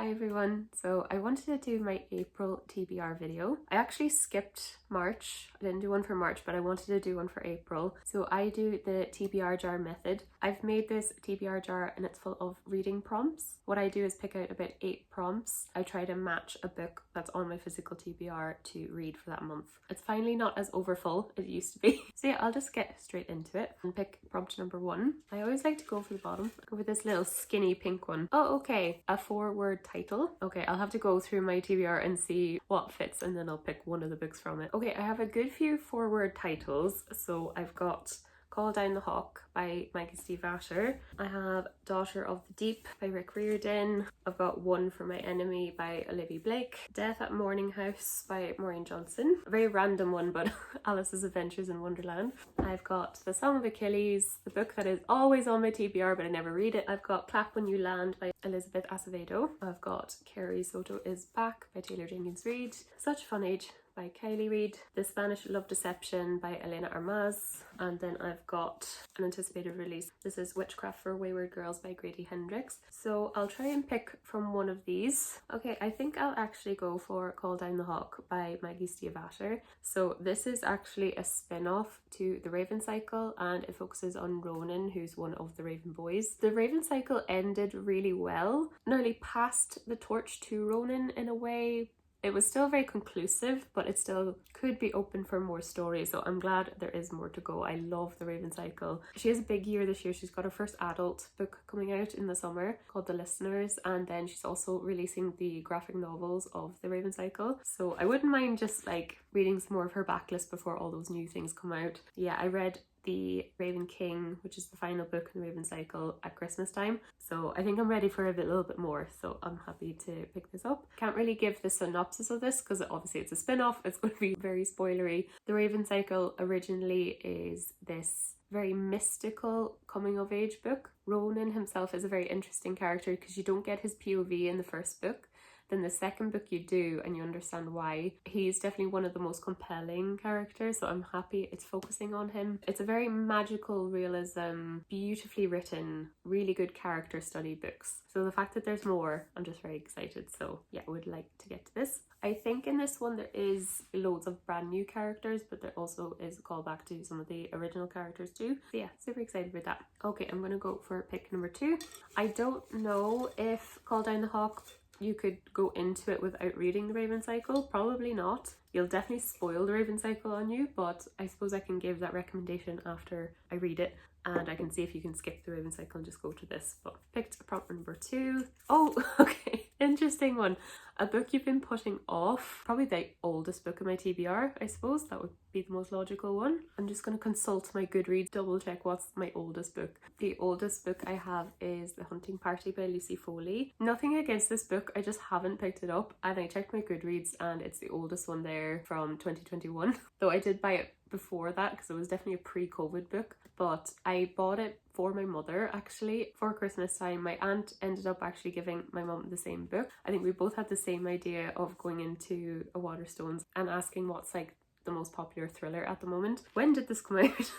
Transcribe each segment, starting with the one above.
Hi everyone, so I wanted to do my April TBR video. I actually skipped March. I didn't do one for March, but I wanted to do one for April. So I do the TBR jar method. I've made this TBR jar and it's full of reading prompts. What I do is pick out about 8 prompts. I try to match a book that's on my physical TBR to read for that month. It's finally not as overfull as it used to be. So yeah, I'll just get straight into it and pick prompt number 1. I always like to go for the bottom. Go for this little skinny pink one. Oh, okay, a 4-word title. Okay, I'll have to go through my TBR and see what fits and then I'll pick one of the books from it. Okay, I have a good few 4-word titles. So I've got Call Down the Hawk by Maggie Steve Asher. I have Daughter of the Deep by Rick Riordan. I've got One for My Enemy by Olivia Blake. Death at Morning House by Maureen Johnson. A very random one, but Alice's Adventures in Wonderland. I've got The Song of Achilles, the book that is always on my TBR but I never read it. I've got Clap When You Land by Elizabeth Acevedo. I've got Carrie Soto Is Back by Taylor Jenkins Reid. Such a Fun Age by Kylie Reid, The Spanish Love Deception by Elena Armaz, and then I've got an anticipated release. This is Witchcraft for Wayward Girls by Grady Hendrix. So I'll try and pick from one of these. Okay, I think I'll actually go for Call Down the Hawk by Maggie Steve Asher. So this is actually a spin-off to The Raven Cycle and it focuses on Ronan, who's one of the Raven boys. The Raven Cycle ended really well, nearly passed the torch to Ronan in a way. It was still very conclusive, but it still could be open for more stories, so I'm glad there is more to go. I love The Raven Cycle. She has a big year this year. She's got her first adult book coming out in the summer called The Listeners, and then she's also releasing the graphic novels of The Raven Cycle. So I wouldn't mind just like reading some more of her backlist before all those new things come out. Yeah, I read The Raven King, which is the final book in the Raven Cycle, at Christmas time, so I think I'm ready for a little bit more, so I'm happy to pick this up. Can't really give the synopsis of this because obviously it's a spin-off. It's going to be very spoilery. The Raven Cycle originally is this very mystical coming of age book. Ronan himself is a very interesting character because you don't get his POV in the first book. Then the second book you do and you understand why. He's definitely one of the most compelling characters, so I'm happy it's focusing on him. It's a very magical realism, beautifully written, really good character study books. So the fact that there's more, I'm just very excited. So yeah, I would like to get to this. I think in this one there is loads of brand new characters, but there also is a callback to some of the original characters too. So yeah, super excited with that. Okay, I'm gonna go for pick number 2. I don't know if Call Down the Hawk you could go into it without reading The Raven Cycle. Probably not. You'll definitely spoil The Raven Cycle on you, but I suppose I can give that recommendation after I read it and I can see if you can skip The Raven Cycle and just go to this. But picked prompt number 2. Oh, okay, interesting one. A book you've been putting off. Probably the oldest book in my TBR, I suppose. That would be the most logical one. I'm just going to consult my Goodreads, double check what's my oldest book. The oldest book I have is The Hunting Party by Lucy Foley. Nothing against this book, I just haven't picked it up, and I checked my Goodreads and it's the oldest one there from 2021. Though I did buy it before that because it was definitely a pre-COVID book, but I bought it for my mother actually for Christmas time. My aunt ended up actually giving my mum the same book. I think we both had the same idea of going into a Waterstones and asking what's like the most popular thriller at the moment. When did this come out?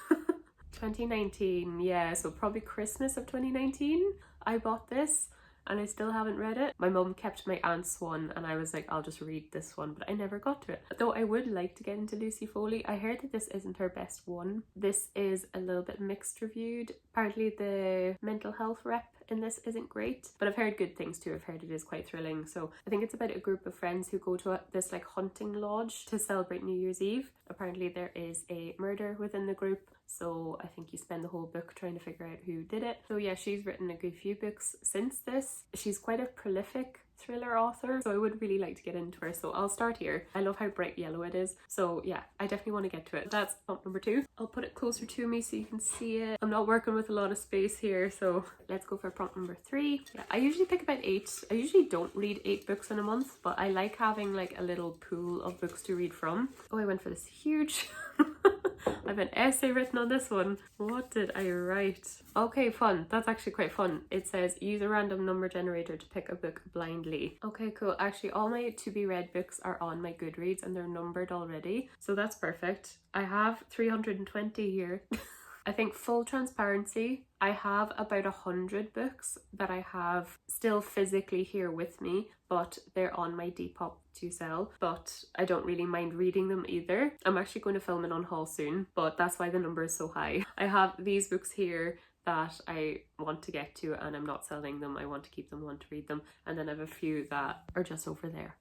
2019, yeah, so probably Christmas of 2019 I bought this. And I still haven't read it. My mum kept my aunt's one and I was like, I'll just read this one, but I never got to it. Though I would like to get into Lucy Foley. I heard that this isn't her best one. This is a little bit mixed reviewed. Apparently the mental health rep in this isn't great, but I've heard good things too. I've heard it is quite thrilling. So I think it's about a group of friends who go to this like hunting lodge to celebrate New Year's Eve. Apparently there is a murder within the group, so I think you spend the whole book trying to figure out who did it. So yeah, she's written a good few books since this. She's quite a prolific thriller author, so I would really like to get into her, so I'll start here. I love how bright yellow it is, so yeah, I definitely want to get to it. That's prompt number 2. I'll put it closer to me so you can see it. I'm not working with a lot of space here, so let's go for prompt number 3. Yeah, I usually pick about 8. I usually don't read 8 books in a month, but I like having like a little pool of books to read from. Oh, I went for this huge I have an essay written on this one. What did I write? Okay, fun. That's actually quite fun. It says use a random number generator to pick a book blindly. Okay, cool. Actually, all my to be read books are on my Goodreads and they're numbered already, so that's perfect. I have 320 here. I think full transparency, I have about 100 books that I have still physically here with me, but they're on my Depop to sell, but I don't really mind reading them either. I'm actually going to film an unhaul soon, but that's why the number is so high. I have these books here that I want to get to and I'm not selling them. I want to keep them, want to read them, and then I have a few that are just over there.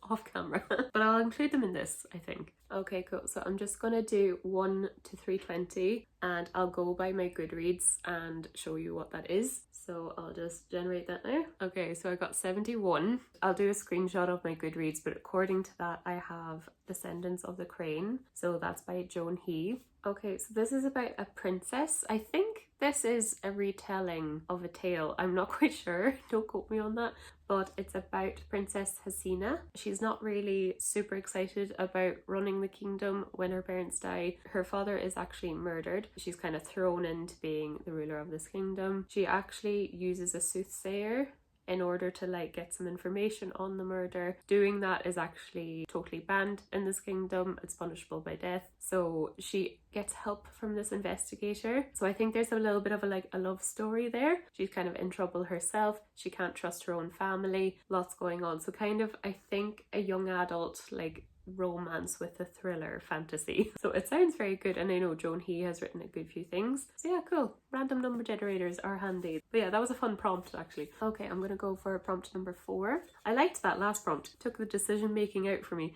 Off camera, but I'll include them in this, I think. Okay, cool. So I'm just gonna do 1 to 320 and I'll go by my Goodreads and show you what that is. So I'll just generate that now. Okay, so I got 71. I'll do a screenshot of my Goodreads, but according to that I have Descendants of the Crane. So that's by Joan He. Okay, so this is about a princess. I think this is a retelling of a tale. I'm not quite sure, don't quote me on that, but it's about Princess Hasina. She's not really super excited about running the kingdom when her parents die. Her father is actually murdered. She's kind of thrown into being the ruler of this kingdom. She actually uses a soothsayer in order to like get some information on the murder. Doing that is actually totally banned in this kingdom. It's punishable by death. So she gets help from this investigator. So I think there's a little bit of a love story there. She's kind of in trouble herself. She can't trust her own family. Lots going on. So kind of, I think, a young adult like romance with a thriller fantasy. So it sounds very good, and I know Joan He has written a good few things. So yeah, cool. Random number generators are handy. But yeah, that was a fun prompt actually. Okay, I'm gonna go for prompt number 4. I liked that last prompt. It took the decision making out for me.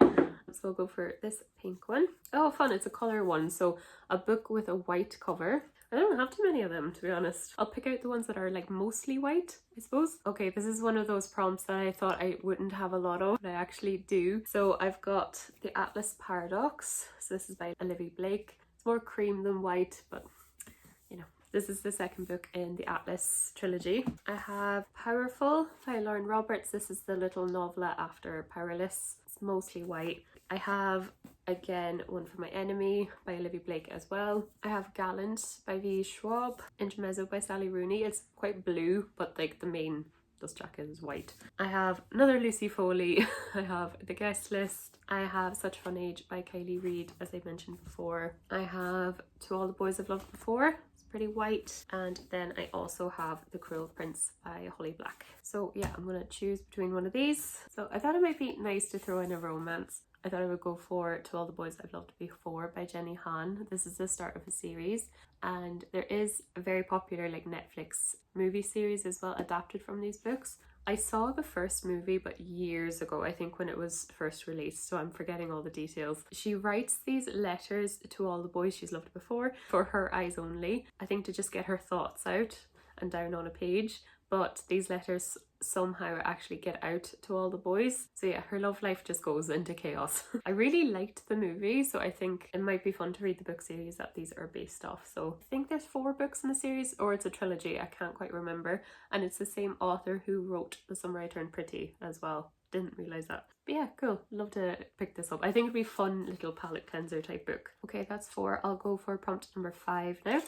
So I'll go for this pink one. Oh, fun, it's a colour one. So a book with a white cover. I don't have too many of them, to be honest. I'll pick out the ones that are like mostly white, I suppose. Okay, this is one of those prompts that I thought I wouldn't have a lot of, but I actually do. So I've got The Atlas Paradox. So this is by Olivia Blake. It's more cream than white, but you know. This is the second book in the Atlas trilogy. I have Powerful by Lauren Roberts. This is the little novella after Powerless. It's mostly white. I have, again, One for My Enemy by Olivia Blake as well. I have Gallant by V. Schwab. Intermezzo by Sally Rooney. It's quite blue, but like the main dust jacket is white. I have another Lucy Foley. I have The Guest List. I have Such Fun Age by Kylie Reid, as I mentioned before. I have To All the Boys I've Loved Before. Pretty white. And then I also have The Cruel Prince by Holly Black. So yeah, I'm gonna choose between one of these. So I thought it might be nice to throw in a romance. I thought I would go for To All the Boys I've Loved Before by Jenny Han. This is the start of a series, and there is a very popular like Netflix movie series as well adapted from these books. I saw the first movie but years ago, I think when it was first released, so I'm forgetting all the details. She writes these letters to all the boys she's loved before for her eyes only, I think to just get her thoughts out and down on a page, but these letters somehow actually get out to all the boys. So yeah, her love life just goes into chaos. I really liked the movie, so I think it might be fun to read the book series that these are based off. So I think there's 4 books in the series, or it's a trilogy, I can't quite remember. And it's the same author who wrote The Summer I Turned Pretty as well. Didn't realise that. But yeah, cool. Love to pick this up. I think it'd be a fun little palette cleanser type book. Okay, that's 4. I'll go for prompt number 5 now.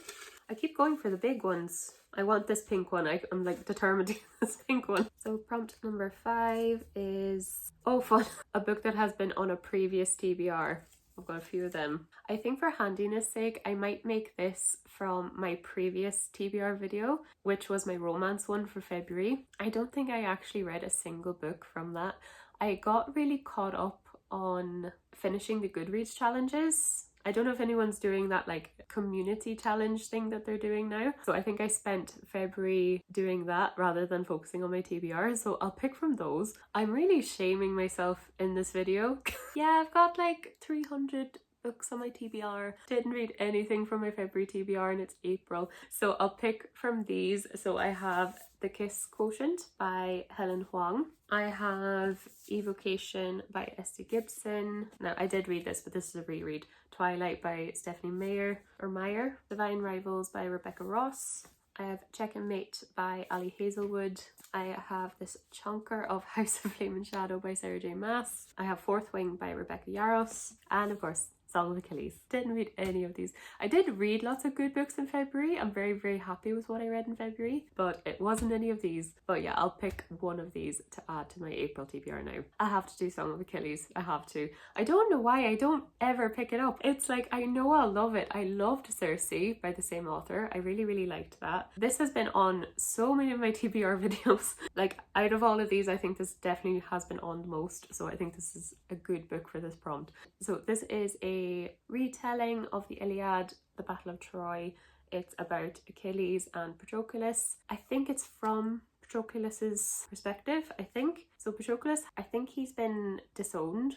I keep going for the big ones. I want this pink one. I'm like determined to get this pink one. So prompt number 5 is, oh fun, a book that has been on a previous TBR. I've got a few of them. I think for handiness sake, I might make this from my previous TBR video, which was my romance one for February. I don't think I actually read a single book from that. I got really caught up on finishing the Goodreads challenges. I don't know if anyone's doing that like community challenge thing that they're doing now. So I think I spent February doing that rather than focusing on my TBR. So I'll pick from those. I'm really shaming myself in this video. Yeah, I've got like 300 books on my TBR. Didn't read anything from my February TBR and it's April. So I'll pick from these. So I have The Kiss Quotient by Helen Huang. I have Evocation by Esty Gibson. Now I did read this, but this is a reread. Twilight by Stephanie Meyer. Divine Rivals by Rebecca Ross. I have Check and Mate by Ali Hazelwood. I have this chunker of House of Flame and Shadow by Sarah J Maas. I have Fourth Wing by Rebecca Yaros. And of course, Song of Achilles. Didn't read any of these. I did read lots of good books in February. I'm very, very happy with what I read in February, but it wasn't any of these. But yeah, I'll pick one of these to add to my April TBR now. I have to do Song of Achilles. I have to. I don't know why I don't ever pick it up. It's like, I know I'll love it. I loved Circe by the same author. I really, really liked that. This has been on so many of my TBR videos. Like, out of all of these, I think this definitely has been on the most. So I think this is a good book for this prompt. So this is a retelling of the Iliad, the Battle of Troy. It's about Achilles and Patroclus. I think it's from Patroclus's perspective, I think. So Patroclus, I think he's been disowned,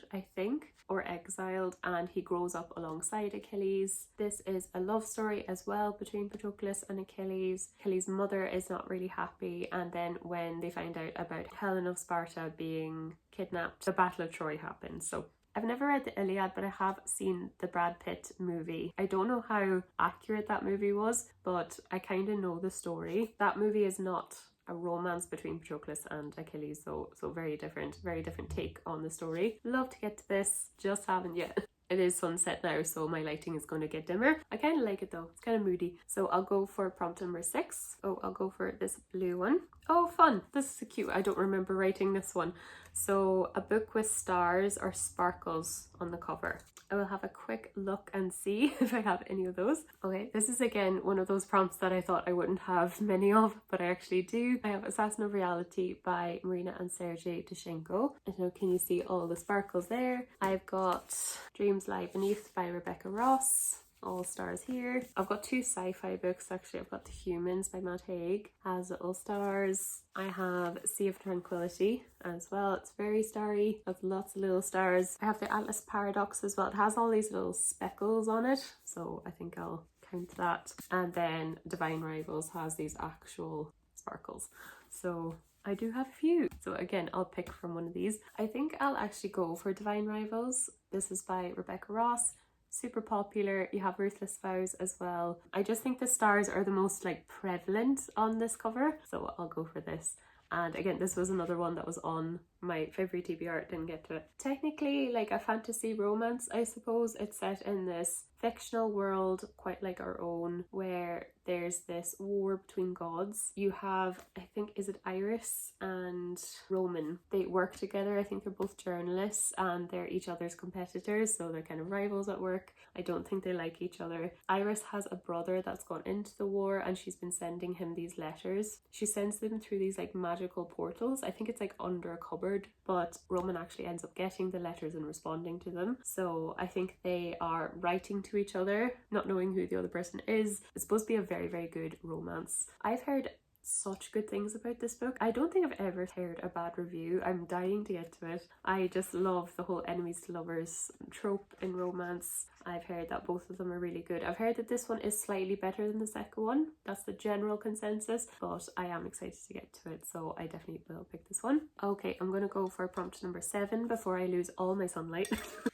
or exiled, and he grows up alongside Achilles. This is a love story as well between Patroclus and Achilles. Achilles' mother is not really happy, and then when they find out about Helen of Sparta being kidnapped, the Battle of Troy happens. So I've never read the Iliad, but I have seen the Brad Pitt movie. I don't know how accurate that movie was, but I kind of know the story. That movie is not a romance between Patroclus and Achilles, so very different take on the story. Love to get to this, just haven't yet. It is sunset now, so my lighting is going to get dimmer. I kind of like it though, it's kind of moody. So I'll go for prompt number 6. Oh, I'll go for this blue one. Oh, fun. This is cute. I don't remember writing this one. So a book with stars or sparkles on the cover. I will have a quick look and see if I have any of those. Okay, this is again one of those prompts that I thought I wouldn't have many of, but I actually do. I have Assassin of Reality by Marina and Sergei Dushenko. And so can you see all the sparkles there? I've got Dreams Lie Beneath by Rebecca Ross. All stars here. I've got 2 sci-fi books actually. I've got The Humans by Matt Haig, has little stars. I have Sea of Tranquility as well. It's very starry, has lots of little stars. I have the Atlas Paradox as well. It has all these little speckles on it, so I think I'll count that. And then Divine Rivals has these actual sparkles. So I do have a few. So again, I'll pick from one of these. I think I'll actually go for Divine Rivals. This is by Rebecca Ross. Super popular. You have Ruthless Vows as well. I just think the stars are the most like prevalent on this cover, so I'll go for this. And again, this was another one that was on my February TBR, didn't get to it. Technically like a fantasy romance, I suppose. It's set in this fictional world, quite like our own, where there's this war between gods. You have, I think, is it Iris and Roman? They work together. I think they're both journalists and they're each other's competitors, so they're kind of rivals at work. I don't think they like each other. Iris has a brother that's gone into the war and she's been sending him these letters. She sends them through these like magical portals. I think it's like under a cupboard, but Roman actually ends up getting the letters and responding to them. So I think they are writing to each other, not knowing who the other person is. It's supposed to be a very, very good romance. I've heard such good things about this book. I don't think I've ever heard a bad review. I'm dying to get to it. I just love the whole enemies to lovers trope in romance. I've heard that both of them are really good. I've heard that this one is slightly better than the second one. That's the general consensus, but I am excited to get to it, so I definitely will pick this one. Okay, I'm gonna go for prompt number 7 before I lose all my sunlight.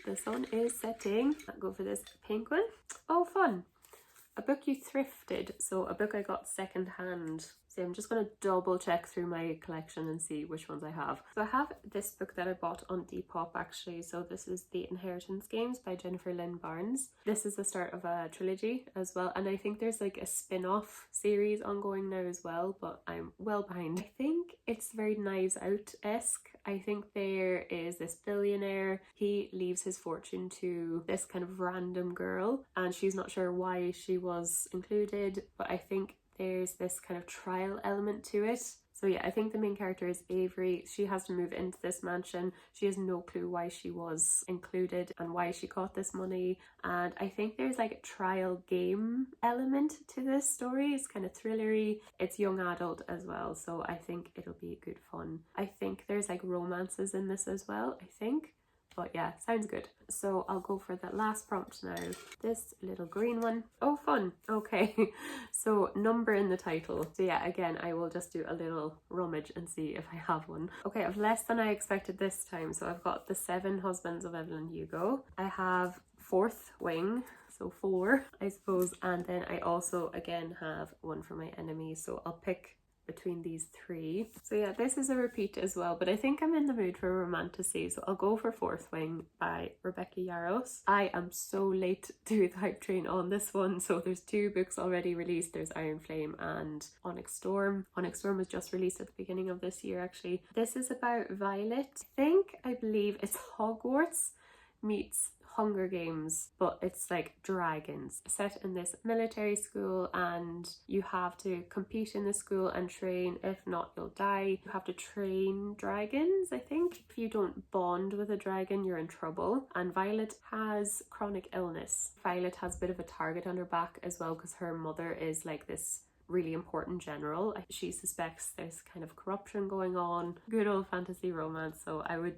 The sun is setting. I'll go for this pink one. Oh, fun. A book you thrifted, so a book I got secondhand. So I'm just going to double check through my collection and see which ones I have. So I have this book that I bought on Depop actually. So this is The Inheritance Games by Jennifer Lynn Barnes. This is the start of a trilogy as well, and I think there's like a spin-off series ongoing now as well, but I'm well behind. I think it's very Knives Out-esque. I think there is this billionaire, he leaves his fortune to this kind of random girl and she's not sure why she was included, but I think there's this kind of trial element to it. So yeah, I think the main character is Avery. She has to move into this mansion. She has no clue why she was included and why she got this money. And I think there's like a trial game element to this story. It's kind of thrillery. It's young adult as well, so I think it'll be good fun. I think there's like romances in this as well, I think. But yeah, sounds good. So I'll go for that last prompt now. This little green one. Oh, fun. Okay. So number in the title. So yeah, again, I will just do a little rummage and see if I have one. Okay, I've less than I expected this time. So I've got The 7 Husbands of Evelyn Hugo. I have Fourth Wing. So 4, I suppose. And then I also, again, have One for My Enemy. So I'll pick between these three. So yeah, this is a repeat as well, but I think I'm in the mood for romantasy, so I'll go for Fourth Wing by Rebecca Yarros. I am so late to the hype train on this one, so there's 2 books already released. There's Iron Flame and Onyx Storm. Onyx Storm was just released at the beginning of this year actually. This is about Violet. I believe it's Hogwarts meets Hunger Games, but it's like dragons, set in this military school, and you have to compete in the school and train. If not, you'll die. You have to train dragons, I think. If you don't bond with a dragon, you're in trouble. And Violet has chronic illness. Violet has a bit of a target on her back as well, because her mother is like this really important general. She suspects there's kind of corruption going on. Good old fantasy romance. So I would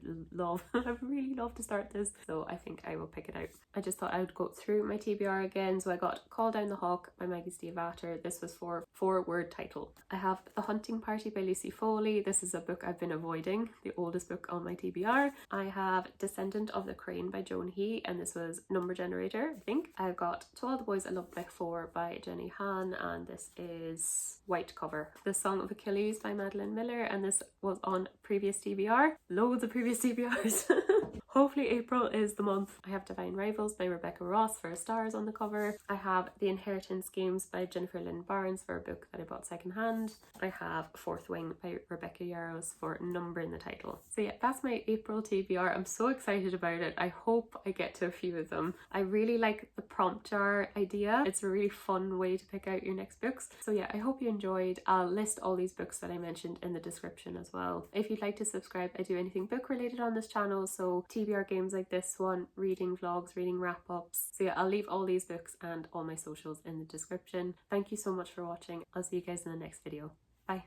really love to start this. So I think I will pick it out. I just thought I would go through my TBR again. So I got Call Down the Hawk by Maggie Stiefvater. This was for 4-word title. I have The Hunting Party by Lucy Foley. This is a book I've been avoiding, the oldest book on my TBR. I have Descendant of the Crane by Joan He, and this was Number Generator, I think. I've got To All the Boys I Loved Before by Jenny Han, and this is white cover. The Song of Achilles by Madeline Miller, and this was on previous TBR. Loads of previous TBRs. Hopefully April is the month. I have Divine Rivals by Rebecca Ross for stars on the cover. I have The Inheritance Games by Jennifer Lynn Barnes for a book that I bought secondhand. I have Fourth Wing by Rebecca Yarros for number in the title. So yeah, that's my April TBR. I'm so excited about it. I hope I get to a few of them. I really like the prompt jar idea. It's a really fun way to pick out your next books. So yeah, I hope you enjoyed. I'll list all these books that I mentioned in the description as well. If you'd like to subscribe, I do anything book related on this channel. So TBR games like this one, reading vlogs, reading wrap-ups. So yeah, I'll leave all these books and all my socials in the description. Thank you so much for watching. I'll see you guys in the next video. Bye.